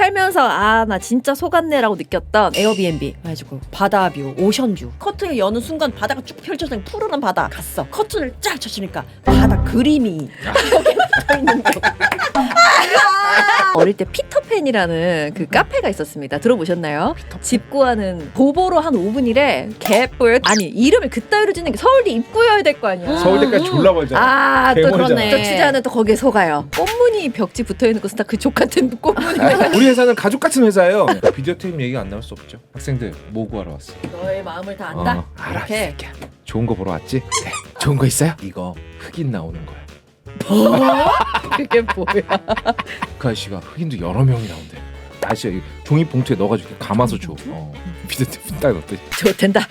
살면서 아 나 진짜 속았네라고 느꼈던 에어비앤비 그래가지고 바다뷰, 오션뷰. 커튼을 여는 순간 바다가 쭉 펼쳐져 푸르른 바다. 갔어. 커튼을 쫙 쳐치니까 바다 그림이 벽에 붙어 있는 게. 어릴 때 피터팬이라는 그 카페가 있었습니다. 들어보셨나요? 집 구하는 보보로 한 5분이래. 개뿔. 아니 이름을 그따위로 짓는 게 서울대 입구여야 될 거 아니야. 서울대까지 졸라 멀잖아. 아, 또 개멀잖아. 그러네. 또 취재하는 또 거기에 속아요. 꽃무늬 벽지 붙어있는 것은 다 그 족 같은 꽃무늬. 우리 회사는 가족 같은 회사예요. 비디오 테이프 얘기가 안 나올 수 없죠. 학생들 뭐 구하러 왔어? 너의 마음을 다 안다. 알아. 이 이렇게. 새끼야. 좋은 거 보러 왔지? 네. 좋은 거 있어요? 이거 흑인 나오는 거야. 그게 뭐야? 그 아저씨가 흑인도 여러 명이 나온대. 아저씨가 이 종이 봉투에 넣어가지고 이렇게 감아서 줘. 비디오 테이프 딱 넣었더니 저 된다.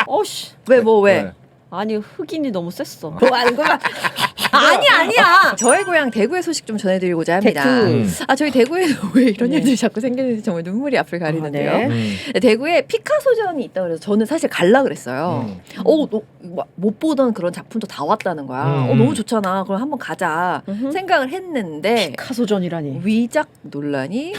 어씨. 왜 뭐 왜? 네. 아니 흑인이 너무 셌어. 뭐 하는 거야? 아니야. 저의 고향 대구의 소식 좀 전해드리고자 합니다. 대구. 아 저희 대구에는 왜 이런 네. 일들이 자꾸 생기는지 정말 눈물이 앞을 가리는데요. 아, 네. 대구에 피카소전이 있다 그래서 저는 사실 갈라 그랬어요. 못 보던 그런 작품도 다 왔다는 거야. 너무 좋잖아. 그럼 한번 가자 생각을 했는데 피카소전이라니. 위작 논란이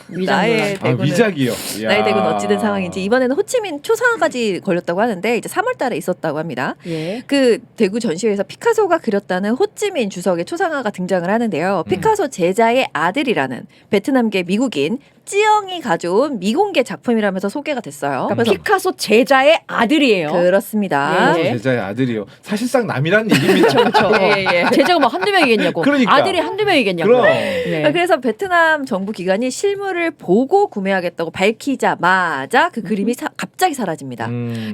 나의 아, 대구는 위작이요. 나의 대구는 어찌된 상황인지 이번에는 호치민 초상화까지 걸렸다고 하는데 이제 3월달에 있었다고 합니다. 예. 그 대구 전시회에서 피카소가 그렸다는 호찌민 주석의 초상화가 등장을 하는데요. 피카소 제자의 아들이라는 베트남계 미국인 찌영이 가져온 미공개 작품이라면서 소개가 됐어요. 그러니까 피카소 제자의 아들이에요. 그렇습니다. 예. 제자의 아들이요. 사실상 남이란 얘기입니다. 그렇죠. 예. 제자가 뭐 한두 명이겠냐고. 그러니까. 아들이 한두 명이겠냐고. 그럼. 네. 그래서 베트남 정부 기관이 실물을 보고 구매하겠다고 밝히자마자 그 그림이 갑자기 사라집니다.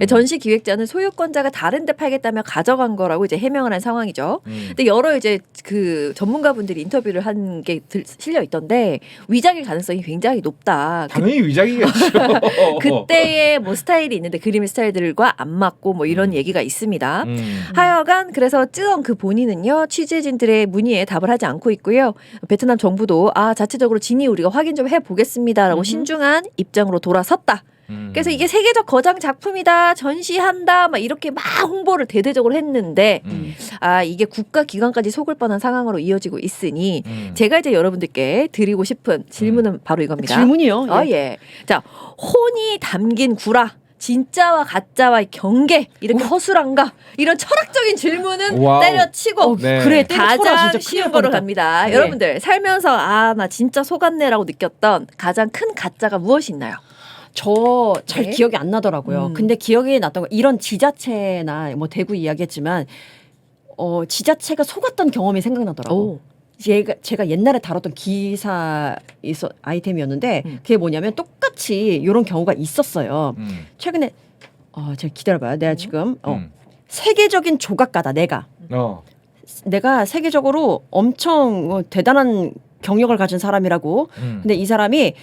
전시 기획자는 소유권자가 다른데 팔겠다며 가져간 거라고 이제 해명을 한 상황이죠. 근데 여러 이제 그 전문가분들이 인터뷰를 한 게 실려 있던데 위작일 가능성이 굉장히 높다. 당연히 위작이겠죠. 그때의 뭐 스타일이 있는데 그림의 스타일들과 안 맞고 뭐 이런 얘기가 있습니다. 하여간 그래서 쯔엉 그 본인은요 취재진들의 문의에 답을 하지 않고 있고요. 베트남 정부도 자체적으로 진위 우리가 확인 좀 해보겠습니다라고 신중한 입장으로 돌아섰다. 그래서 이게 세계적 거장 작품이다 전시한다 막 이렇게 막 홍보를 대대적으로 했는데 이게 국가 기관까지 속을 뻔한 상황으로 이어지고 있으니 제가 이제 여러분들께 드리고 싶은 질문은 바로 이겁니다. 질문이요? 예. 자 혼이 담긴 구라 진짜와 가짜와의 경계 이렇게 허술한가 이런 철학적인 질문은 와우. 때려치고 네. 그래 가장 진짜 쉬운 거로 갑니다. 네. 여러분들 살면서 나 진짜 속았네라고 느꼈던 가장 큰 가짜가 무엇이 있나요? 저 잘 네. 기억이 안 나더라고요. 근데 기억이 났던 거 이런 지자체나 뭐 대구 이야기했지만 지자체가 속았던 경험이 생각나더라고. 제가 옛날에 다뤘던 기사 아이템이었는데 그게 뭐냐면 똑같이 이런 경우가 있었어요. 최근에 제가 기다려봐요. 내가 지금 세계적인 조각가다 내가 세계적으로 엄청 대단한 경력을 가진 사람이라고. 근데 이 사람이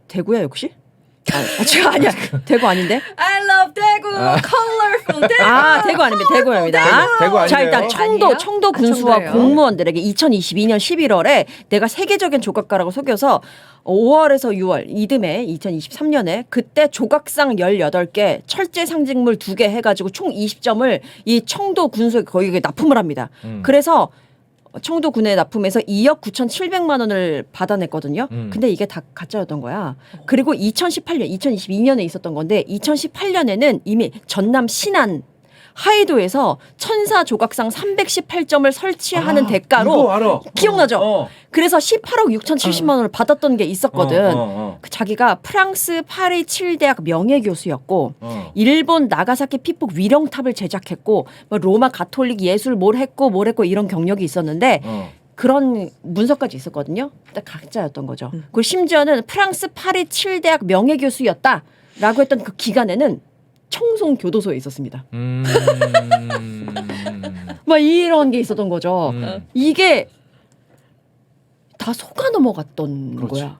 대구야 역시? 제가 아니야. 대구 아닌데? I love 대구, colorful 대구. 대구 아닙니다. 대구입니다. 대구 아니에요? 자, 일단 아니에요? 청도 군수와 청도예요. 공무원들에게 2022년 11월에 내가 세계적인 조각가라고 속여서 5월에서 6월 이듬해 2023년에 그때 조각상 18개, 철제 상징물 2개 해가지고 총 20점을 이 청도 군수에 거기에 납품을 합니다. 그래서 청도 군에 납품해서 2억 9,700만 원을 받아냈거든요. 근데 이게 다 가짜였던 거야. 그리고 2022년에 있었던 건데 2018년에는 이미 전남 신안 하이도에서 천사 조각상 318점을 설치하는 대가로 이거 알아. 기억나죠? 그래서 18억 6,070만 원을 받았던 게 있었거든. 그 자기가 프랑스 파리 7대학 명예교수였고 일본 나가사키 피폭 위령탑을 제작했고 뭐 로마 가톨릭 예술 뭘 했고 이런 경력이 있었는데 그런 문서까지 있었거든요. 근데 가짜였던 거죠. 그리고 심지어는 프랑스 파리 7대학 명예교수였다라고 했던 그 기간에는 청송 교도소에 있었습니다. 막 이런 게 있었던 거죠. 이게 다 속아 넘어갔던 그렇지. 거야.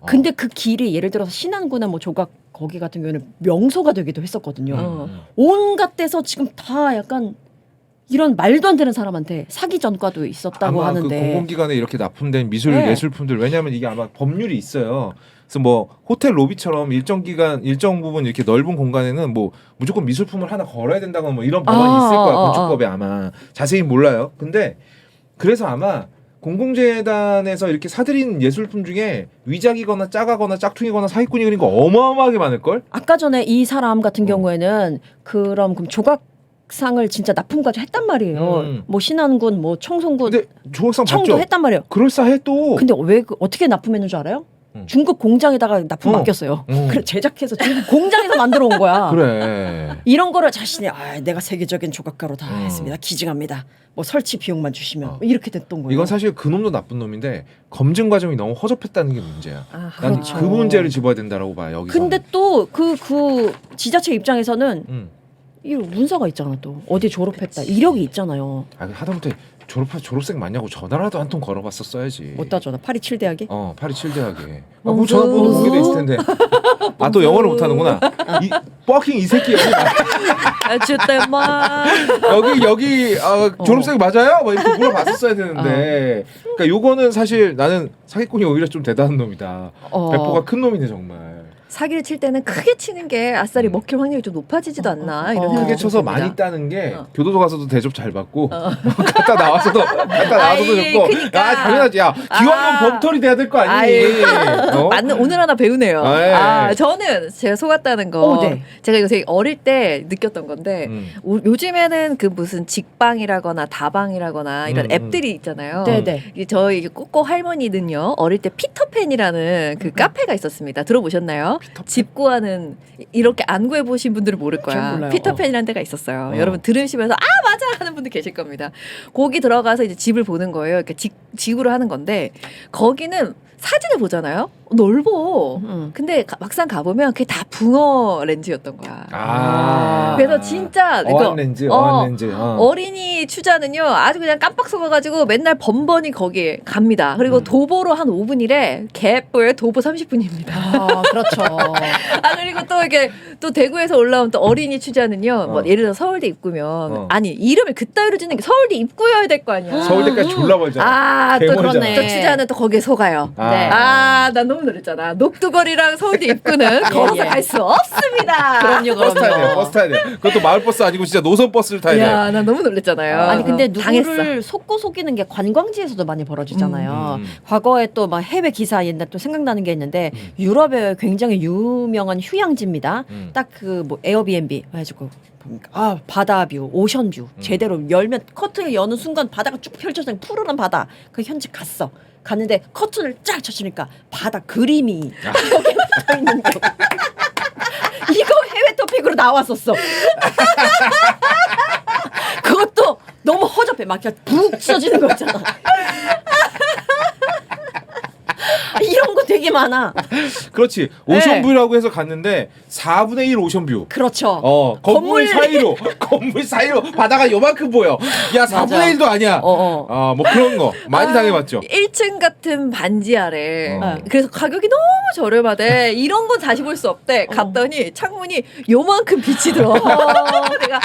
근데 그 길이 예를 들어서 신안구나 뭐 조각 거기 같은 경우에는 명소가 되기도 했었거든요. 온갖 데서 지금 다 약간 이런 말도 안 되는 사람한테 사기 전과도 있었다고 아마 하는데. 그 공공기관에 이렇게 납품된 미술 네. 예술품들 왜냐하면 이게 아마 법률이 있어요. 그래서 뭐 호텔 로비처럼 일정 기간 일정 부분 이렇게 넓은 공간에는 뭐 무조건 미술품을 하나 걸어야 된다거나 뭐 이런 법안이 있을 거야. 건축법에 아마 자세히 몰라요. 근데 그래서 아마 공공재단에서 이렇게 사들인 예술품 중에 위작이거나 짜가거나 짝퉁이거나 사기꾼이 그린 거 어마어마하게 많을 걸. 아까 전에 이 사람 같은 경우에는 그럼 조각상을 진짜 납품까지 했단 말이에요. 뭐 신안군, 뭐 청송군, 근데 조각상 청도 봤죠? 했단 말이에요. 그럴싸해 또. 근데 왜 어떻게 납품했는 줄 알아요? 중국 공장에다가 납품 맡겼어요. 그래 제작해서 중국 공장에서 만들어 온 거야. 그래. 이런 거를 자신이 내가 세계적인 조각가로 다 했습니다. 기증합니다. 뭐 설치 비용만 주시면 이렇게 됐던 거예요. 이건 사실 그 놈도 나쁜 놈인데 검증 과정이 너무 허접했다는 게 문제야. 난 그렇죠. 그 문제를 집어야 된다라고 봐 여기서. 근데 또 그 지자체 입장에서는 이 문서가 있잖아 또 어디 졸업했다 이력이 있잖아요. 하다못해 졸업생 맞냐고 전화라도 한 통 걸어봤었어야지. 못 따져나 파리 7대학에? 파리 7대학에. 뭐 전화번호 공개돼 있을 텐데. 또 영어를 못하는구나. 이 뻑킹 이 새끼 여기 여기 졸업생 맞아요? 막 이렇게 물어봤었어야 되는데. 그러니까 요거는 사실 나는 사기꾼이 오히려 좀 대단한 놈이다. 배포가 큰 놈이네 정말. 사기를 칠 때는 크게 치는 게 아싸리 먹힐 확률이 좀 높아지지도 않나 이런 생각이 크게 쳐서 듭니다. 많이 따는 게 교도소 가서도 대접 잘 받고 갔다 나와서도 좋고. 그러니까. 당연하지. 야 기왕이면 범털이 돼야 될 거 아니니. 맞는 오늘 하나 배우네요. 저는 제가 속았다는 거 네. 제가 이거 되게 어릴 때 느꼈던 건데 요즘에는 그 무슨 직방이라거나 다방이라거나 이런 앱들이 있잖아요. 네네. 저희 꼬꼬 할머니는요 어릴 때 피터팬이라는 그 카페가 있었습니다. 들어보셨나요? 집 구하는 이렇게 안 구해 보신 분들은 모를 잘 거야. 몰라요. 피터팬이라는 데가 있었어요. 여러분 들으시면서 맞아 하는 분들 계실 겁니다. 거기 들어가서 이제 집을 보는 거예요. 이렇게 지구를 하는 건데 거기는 사진을 보잖아요. 넓어. 근데 막상 가보면 그게 다 붕어 렌즈였던 거야. 그래서 진짜 어안렌즈. 어린이 추자는요 아주 그냥 깜빡 속아가지고 맨날 번번이 거기에 갑니다. 그리고 도보로 한 5분이래. 개뿔 도보 30분입니다. 그렇죠. 그리고 또 이렇게 또 대구에서 올라온 또 어린이 추자는요. 뭐 예를 들어 서울대 입구면 아니 이름을 그따위로 짓는 게 서울대 입구여야 될 거 아니야. 서울대까지 졸라 멀잖아. 또 개멀잖아. 그렇네. 또 추자는 또 거기에 속아요. 네. 난 너무 놀랬잖아. 녹두거리랑 서울대 입구는 걸어서 갈 수 없습니다. 그럼요. 버스 타야 돼. 그것도 마을 버스 아니고 진짜 노선 버스를 타야 돼. 야, 나 너무 놀랬잖아요. 아니 근데 당했어. 누구를 속고 속이는 게 관광지에서도 많이 벌어지잖아요. 과거에 또 막 해외 기사 옛날 또 생각나는 게 있는데 유럽에 굉장히 유명한 휴양지입니다. 딱 그 뭐 에어비앤비 해가지고 보니까 바다뷰, 오션뷰 제대로 열면 커튼을 여는 순간 바다가 쭉 펼쳐져 푸르른 바다. 그 현지 갔는데 커튼을 쫙 젖히니까 바다 그림이 벽에 붙어 있는 거. 이거 해외 토픽으로 나왔었어. 그것도 너무 허접해. 막 그냥 푹 찢어지는 거 있잖아. 이런 거 되게 많아. 그렇지. 오션뷰라고 해서 갔는데 4분의 1 오션뷰. 그렇죠. 건물 사이로 바다가 요만큼 보여. 야, 4분의 1도 아니야. 뭐 그런 거 많이 당해봤죠. 1층 같은 반지 아래. 그래서 가격이 너무 저렴하대. 이런 건 다시 볼 수 없대. 갔더니 창문이 요만큼 빛이 들어. 내가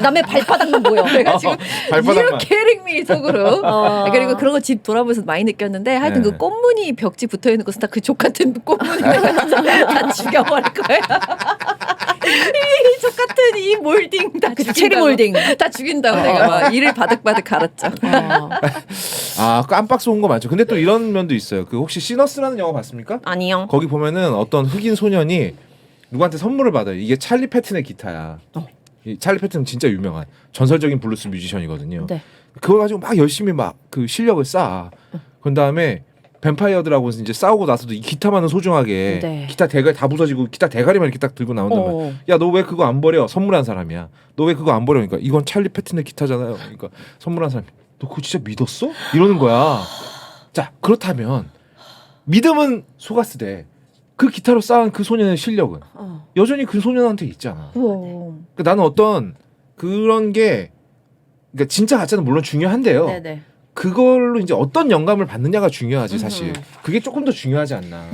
남의 발바닥만 보여. 내가 지금 발바닥만. You kidding me 속으로. 그리고 그런 거 집 돌아보면서 많이 느꼈는데 하여튼 그 꽃무늬 벽지 붙어있는 것은 다 그 족 같은 꽃무늬 다 죽여버릴 거야. 이 족 같은 이 몰딩 다 그 죽인다고. 체리 몰딩. 다 죽인다고 내가 막 이를 바득바득 갈았죠. 깜빡 쏘은 거 맞죠. 근데 또 이런 면도 있어요. 그 혹시 시너스라는 영화 봤습니까? 아니요. 거기 보면은 어떤 흑인 소년이 누구한테 선물을 받아요. 이게 찰리 패튼의 기타야. 이 찰리 패튼은 진짜 유명한 전설적인 블루스 뮤지션이거든요. 네. 그걸 가지고 막 열심히 막 그 실력을 쌓아. 그런 다음에 뱀파이어들하고 이제 싸우고 나서도 이 기타만은 소중하게 기타 대가리 다 부서지고 기타 대가리만 이렇게 딱 들고 나온단 말이야. 야, 너 왜 그거 안 버려? 선물한 사람이야. 너 왜 그거 안 버려? 그러니까 이건 찰리 패튼의 기타잖아요. 그러니까 선물한 사람이 너 그거 진짜 믿었어? 이러는 거야. 자, 그렇다면 믿음은 속았으되 그 기타로 쌓은 그 소년의 실력은 여전히 그 소년한테 있잖아. 그러니까 나는 어떤 그런 게 그러니까 진짜 가짜는 물론 중요한데요. 네네. 그걸로 이제 어떤 영감을 받느냐가 중요하지 사실. 그게 조금 더 중요하지 않나.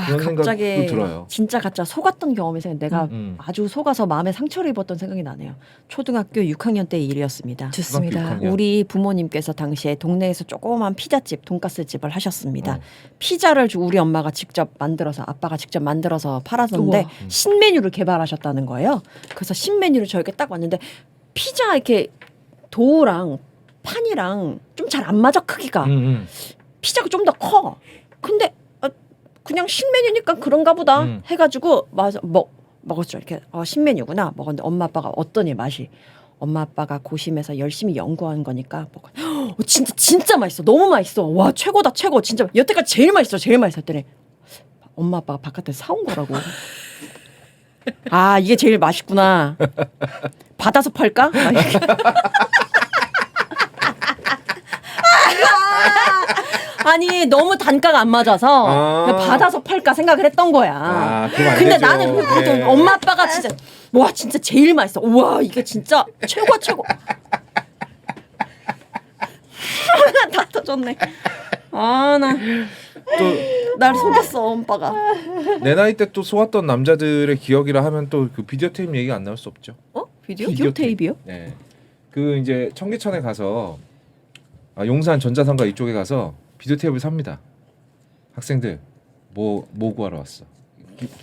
그런 갑자기 생각도 들어요. 진짜 가짜 속았던 경험이 생각. 내가 아주 속아서 마음에 상처를 입었던 생각이 나네요. 초등학교 6학년 때 일이었습니다. 좋습니다. 우리 부모님께서 당시에 동네에서 조그만 피자집, 돈가스 집을 하셨습니다. 피자를 우리 엄마가 직접 만들어서 아빠가 직접 만들어서 팔았는데 신메뉴를 개발하셨다는 거예요. 그래서 신메뉴를 저에게 딱 왔는데 피자 이렇게 도우랑 판이랑 좀 잘 안 맞아 크기가. 피자가 좀 더 커. 근데 그냥 신메뉴니까 그런가 보다 해가지고 맞아 먹었죠. 이렇게 신메뉴구나 먹었는데 엄마 아빠가 어떠니 맛이. 엄마 아빠가 고심해서 열심히 연구한 거니까 진짜 맛있어. 너무 맛있어. 와 최고다 최고. 진짜 여태까지 제일 맛있어. 제일 맛있어 했더니 엄마 아빠가 바깥에서 사온 거라고. 아 이게 제일 맛있구나. 받아서 팔까? 막 이렇게. 아니 너무 단가가 안 맞아서 그냥 받아서 팔까 생각을 했던 거야. 근데 되죠. 나는 네. 엄마 아빠가 진짜 와 진짜 제일 맛있어. 우와 이게 진짜 최고 최고. 다 터졌네. 날 속였어 엄빠가. 내 나이 때 또 속았던 남자들의 기억이라 하면 또 그 비디오 테이프 얘기가 안 나올 수 없죠. 비디오 테이프요? 네. 그 이제 청계천에 가서 용산 전자상가 이쪽에 가서 비디오 테이프를 삽니다. 학생들 뭐 구하러 왔어.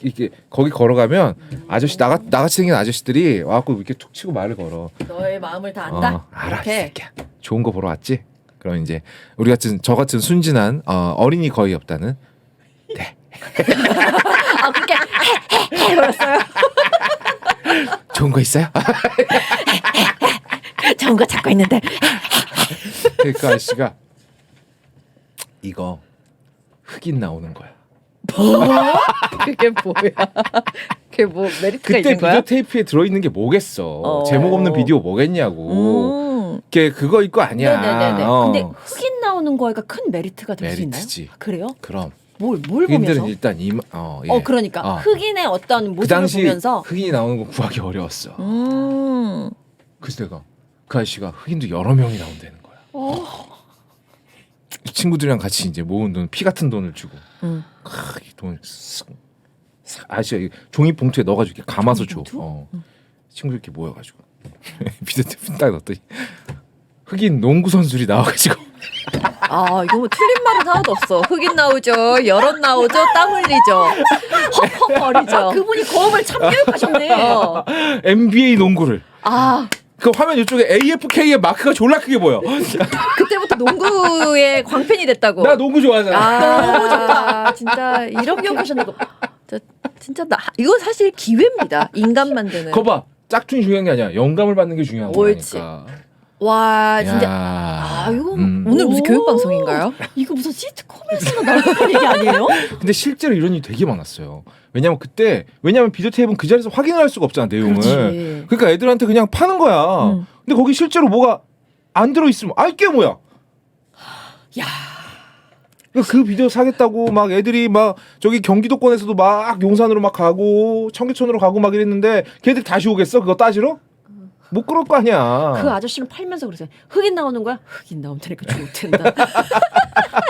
이렇게 거기 걸어가면 아저씨 나같이 생긴 아저씨들이 와갖고 이렇게 툭 치고 말을 걸어. 너의 마음을 다 안다. 알아, 이 새끼야. 좋은 거 보러 왔지. 그럼 이제 우리 같은 저 같은 순진한 어린이 거의 없다는. 네. 그렇게 해버렸어요. 좋은 거 있어요? 좋은 거 찾고 있는데. 그 아저씨가 이거 흑인 나오는 거야. 그게 뭐야? 그게 뭐 메리트가 그때 있는 거야? 비디오 테이프에 들어있는 게 뭐겠어. 제목 없는 비디오 뭐겠냐고. 그거 있고 아니야. 네네네. 근데 흑인 나오는 거가 큰 메리트가 될 수 있나요? 메리트지. 그래요? 그럼 뭘 흑인들은 보면서? 일단 예. 그러니까 흑인의 어떤 그 모습을 당시 보면서 흑인이 나오는 거 구하기 어려웠어. 그래서 내가 그 아저씨가 흑인도 여러 명이 나온다는 거야. 친구들이랑 같이 이제 모은 돈, 피 같은 돈을 주고 이 돈 아저씨가 종이 봉투에 넣어가지고 이렇게 감아서 줘. 친구들 이렇게 모여가지고 비디오 테이프 딱 넣었더니 흑인 농구 선수들이 나와가지고 이거 뭐 틀린 말은 하나도 없어. 흑인 나오죠, 여럿 나오죠, 땀 흘리죠, 헉헉거리죠. 그분이 거업을 참교육하셨네. NBA 농구를. 그 화면 이쪽에 AFK의 마크가 졸라 크게 보여. 그때부터 농구의 광팬이 됐다고. 나 농구 좋아하잖아. 너무 좋다. 진짜 이렇게 참교육하셨네. 진짜 이건 사실 기회입니다. 인간 만드는. 거봐, 짝퉁이 중요한 게 아니야. 영감을 받는 게 중요한 옳지. 거니까. 와 진짜. 이거 오늘 무슨 교육 방송인가요? 이거 무슨 시트콤에서 나오는 얘기 아니에요? 근데 실제로 이런 일이 되게 많았어요. 왜냐면 비디오 테이프는 그 자리에서 확인을 할 수가 없잖아, 내용을. 그렇지. 그러니까 애들한테 그냥 파는 거야. 근데 거기 실제로 뭐가 안 들어 있으면 이게 뭐야? 야. 그 비디오 사겠다고 막 애들이 막 저기 경기도권에서도 막 용산으로 막 가고 청계천으로 가고 막 이랬는데 걔들 다시 오겠어? 그거 따지러? 못 그럴 거 아니야. 그 아저씨는 팔면서 그러세요. 흑인 나오는 거야? 흑인 나온다니까 좋텐다.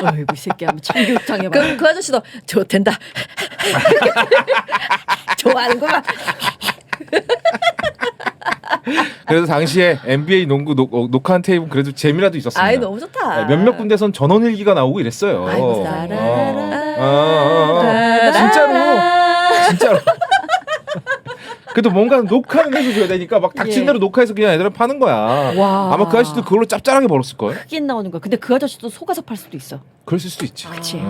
어이구 이 새끼 한번 참교육장에 봐. 그 아저씨도 좋댄다. 좋아하는구만. 그래서 당시에 NBA 농구 녹화한 테이프는 그래도 재미라도 있었습니다. 너무 좋다. 몇몇 군데선 전원일기가 나오고 이랬어요. 아이고, 진짜로. 그래도 뭔가 녹화는 해줘야 되니까 막 닥친 대로 녹화해서 그냥 애들을 파는 거야. 와. 아마 그 아저씨도 그걸로 짭짤하게 벌었을 거예요. 흑인 나오는 거야. 근데 그 아저씨도 속아서 팔 수도 있어. 그랬을 수도 있지. 그렇지.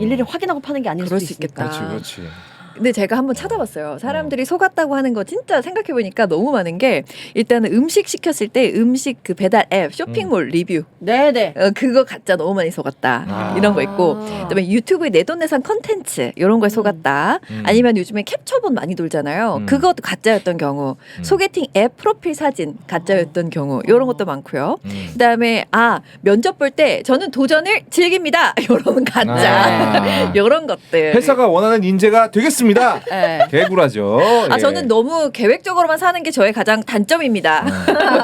일일이 확인하고 파는 게 아닐 그럴 수도 수 있겠다. 그렇지. 근데 제가 한번 찾아봤어요. 사람들이 속았다고 하는 거 진짜 생각해 보니까 너무 많은 게 일단은 음식 시켰을 때 음식 그 배달 앱 쇼핑몰 리뷰 네네. 그거 가짜 너무 많이 속았다 이런 거 있고 그다음에 유튜브에 내돈내산 컨텐츠 이런 거에 속았다 아니면 요즘에 캡처본 많이 돌잖아요. 그것도 가짜였던 경우 소개팅 앱 프로필 사진 가짜였던 경우 이런 것도 많고요. 그다음에 면접 볼 때 저는 도전을 즐깁니다. 이런 가짜 이런 것들. 회사가 원하는 인재가 되겠습니다. 네. 개구라죠. 예. 저는 너무 계획적으로만 사는 게 저의 가장 단점입니다.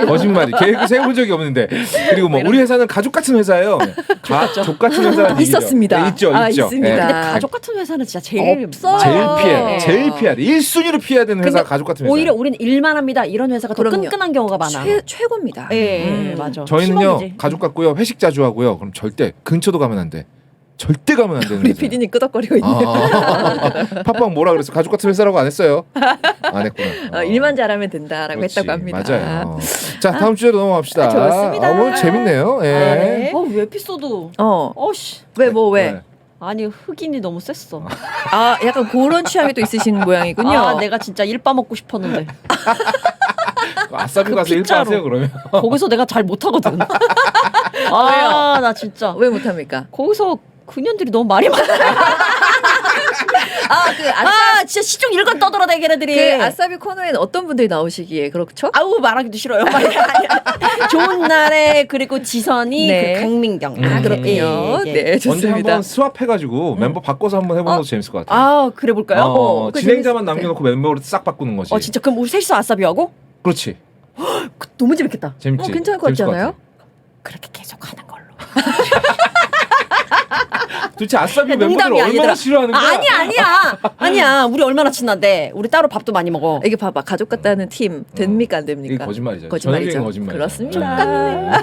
거짓말이. 계획을 세워본 적이 없는데. 그리고 뭐 우리 회사는 가족 같은 회사예요. 가족 같은 회사는 있었습니다. 있죠. 있습니다. 예. 근데 가족 같은 회사는 진짜 제일 없어요. 제일 피해야 돼. 1순위로 피해야 되는 회사 가족 같은 회사. 오히려 우리는 일만 합니다. 이런 회사가 더 그럼요. 끈끈한 경우가 많아. 최고입니다. 예, 맞아. 저희는요 희망이지. 가족 같고요. 회식 자주 하고요. 그럼 절대 근처도 가면 안 돼. 절대 가면 안 되는 우리 회사. PD님 끄덕거리고 있네. 팟빵 뭐라 그랬어? 가족 같은 회사라고 안 했어요. 안 했구나. 일만 잘하면 된다라고 그렇지. 했다고 합니다. 맞아요. 자 다음 주제로 넘어갑시다. 좋습니다. 오늘 재밌네요. 예. 네. 에피소드. 어씨. 왜 뭐 왜? 네. 아니 흑인이 너무 셌어. 아 약간 그런 취향이 또 있으신 모양이군요. 아 내가 진짜 일 빠먹고 싶었는데 아싸비 그 가서 피자로. 일하세요 그러면. 거기서 내가 잘 못하거든. 아 나 진짜 왜 못합니까? 거기서 그년들이 너무 말이 많아. 아 진짜 시종 일관 떠들어 대걔네들이. 그 아싸비 코너에는 어떤 분들이 나오시기에 그렇죠? 아우 말하기도 싫어요. 좋은 날에 그리고 지선이 네. 그 강민경. 아 그렇군요. 예, 예. 네 언제 좋습니다. 한번 스왑해가지고 멤버 바꿔서 한번 해보는 것도 재밌을 것 같아요. 아 그래 볼까요? 그거 진행자만 재밌을 남겨놓고 멤버를 싹 바꾸는 거지. 진짜 그럼 우리 셋이서 아싸비하고? 그렇지. 너무 재밌겠다. 재밌지. 괜찮을 것 같지 재밌을 않아요? 같아. 그렇게 계속 하는 걸로. 도대체 아싸비 멤버들 농담이야, 얼마나 얘들아. 싫어하는 거야? 아니야. 우리 얼마나 친한데. 우리 따로 밥도 많이 먹어. 이게 봐봐 가족 같다는 팀 됩니까 안 됩니까? 이게 거짓말이죠. 거짓말이죠. 전형적인 거짓말이죠. 그렇습니다.